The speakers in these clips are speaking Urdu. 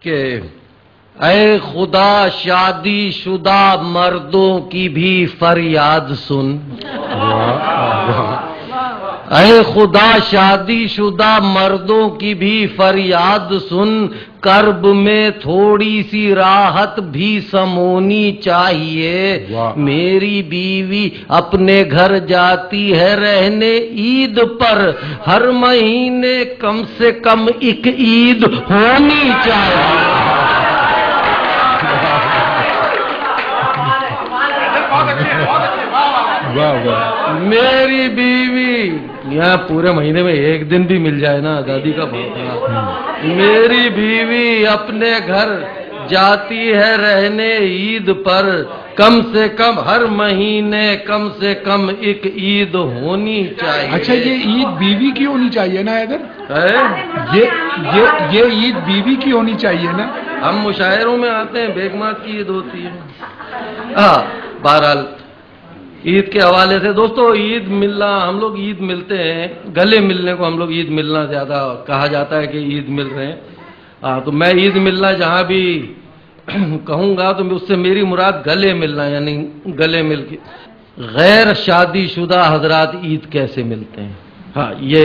کہ اے خدا شادی شدہ مردوں کی بھی فریاد سن. اے خدا شادی شدہ مردوں کی بھی فریاد سن، کرب میں تھوڑی سی راحت بھی سمونی چاہیے. میری بیوی اپنے گھر جاتی ہے رہنے عید پر، ہر مہینے کم سے کم ایک عید ہونی چاہیے. میری بیوی یہاں پورے مہینے میں ایک دن بھی مل جائے نا آزادی کا بہت. میری بیوی اپنے گھر جاتی ہے رہنے عید پر، کم سے کم ہر مہینے کم سے کم ایک عید ہونی چاہیے. اچھا یہ عید بیوی کی ہونی چاہیے نا ادھر؟ یہ عید بیوی کی ہونی چاہیے نا؟ ہم مشاعروں میں آتے ہیں بیگمات کی عید ہوتی ہے. ہاں بہرحال عید کے حوالے سے دوستو، عید ملنا، ہم لوگ عید ملتے ہیں، گلے ملنے کو ہم لوگ عید ملنا زیادہ کہا جاتا ہے کہ عید مل رہے ہیں. تو میں عید ملنا جہاں بھی کہوں گا تو اس سے میری مراد گلے ملنا، یعنی گلے مل کے. غیر شادی شدہ حضرات عید کیسے ملتے ہیں؟ ہاں یہ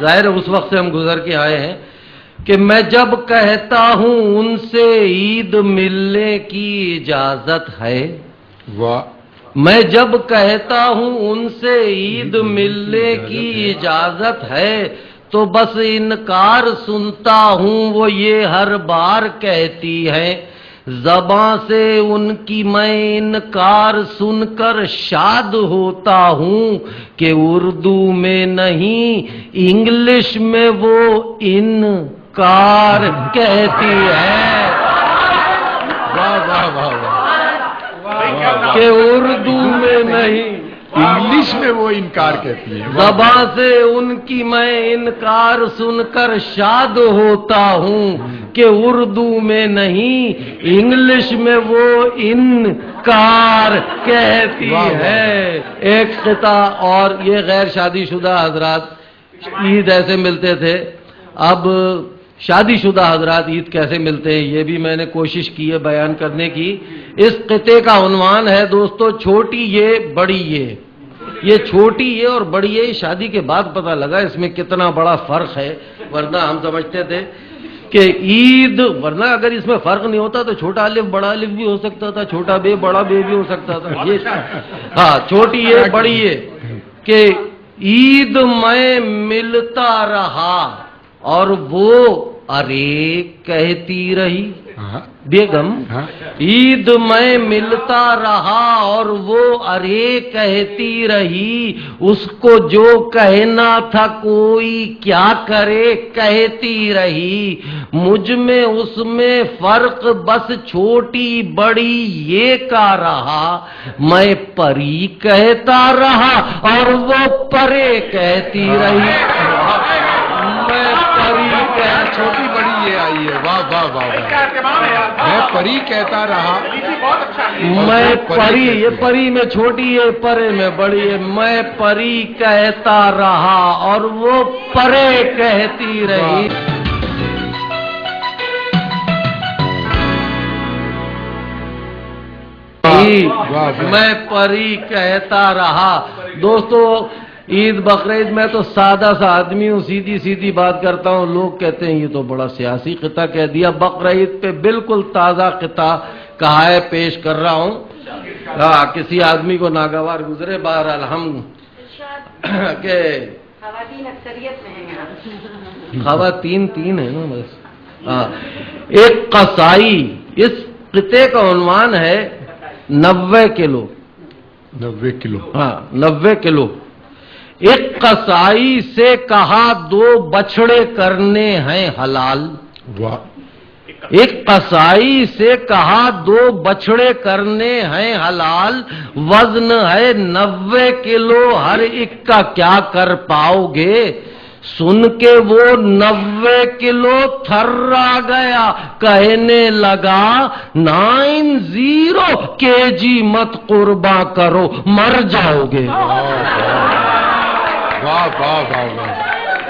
ظاہر اس وقت سے ہم گزر کے آئے ہیں کہ میں جب کہتا ہوں ان سے عید ملنے کی اجازت ہے. واہ. میں جب کہتا ہوں ان سے عید ملنے کی اجازت ہے تو بس انکار سنتا ہوں وہ یہ ہر بار کہتی ہے. زباں سے ان کی میں انکار سن کر شاد ہوتا ہوں کہ اردو میں نہیں انگلش میں وہ انکار کہتی ہے. واہ واہ واہ واہ. کہ اردو میں نہیں انگلش میں وہ انکار کہتی ہے. زبان سے ان کی میں انکار سن کر شاد ہوتا ہوں کہ اردو میں نہیں انگلش میں وہ انکار کہتی ہے. ایک خطہ اور یہ غیر شادی شدہ حضرات عید ایسے ملتے تھے. اب شادی شدہ حضرات عید کیسے ملتے ہیں یہ بھی میں نے کوشش کی ہے بیان کرنے کی. اس خطے کا عنوان ہے دوستو چھوٹی یہ بڑی یہ. یہ چھوٹی یہ اور بڑی یہ شادی کے بعد پتہ لگا اس میں کتنا بڑا فرق ہے. ورنہ ہم سمجھتے تھے کہ عید، ورنہ اگر اس میں فرق نہیں ہوتا تو چھوٹا الف بڑا الف بھی ہو سکتا تھا، چھوٹا بے بڑا بے بھی ہو سکتا تھا. یہ ہاں چھوٹی یہ بڑی یہ کہ عید میں ملتا رہا اور وہ ارے کہتی رہی. بیگم عید میں ملتا رہا اور وہ ارے کہتی رہی، اس کو جو کہنا تھا کوئی کیا کرے کہتی رہی. مجھ میں اس میں فرق بس چھوٹی بڑی یہ کا رہا، میں پری کہتا رہا اور وہ پرے کہتی رہی. چھوٹی بڑی یہ آئی ہے. واہ واہ واہ. میں پری کہتا رہا، میں پری، یہ پری میں چھوٹی ہے پرے میں بڑی ہے. میں پری کہتا رہا اور وہ پرے کہتی رہی. میں پری کہتا رہا. دوستو عید بقرعید میں تو سادہ سا آدمی ہوں، سیدھی سیدھی بات کرتا ہوں. لوگ کہتے ہیں یہ تو بڑا سیاسی خطہ کہہ دیا. بقرعید پہ بالکل تازہ خطہ کہا ہے پیش کر رہا ہوں. کسی آدمی کو ناگوار گزرے. بہرحال ہم کہ خواتین اکثریت میں ہیں، خواتین تین ہیں نا بس. ایک قصائی، اس خطے کا عنوان ہے 90 کلو. 90 کلو. ہاں 90 کلو. ایک قصائی سے کہا 2 بچھڑے کرنے ہیں حلال. واہ. ایک قصائی سے کہا 2 بچھڑے کرنے ہیں حلال، وزن ہے 90 کلو، ہر ایک کا کیا کر پاؤ گے. سن کے وہ 90 کلو تھرا گیا، کہنے لگا 90 kg مت قرباں کرو مر جاؤ گے. واہ واہ واہ واہ.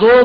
2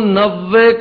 90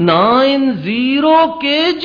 90 kg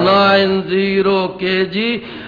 90 kg।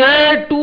A to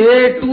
A to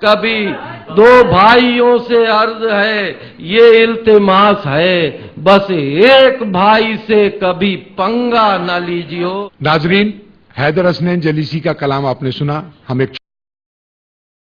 کبھی دو بھائیوں سے عرض ہے یہ التماس ہے بس ایک بھائی سے کبھی پنگا نہ لیجیو. ناظرین، حیدر حسنین جلیسی کا کلام آپ نے سنا. ہم ایک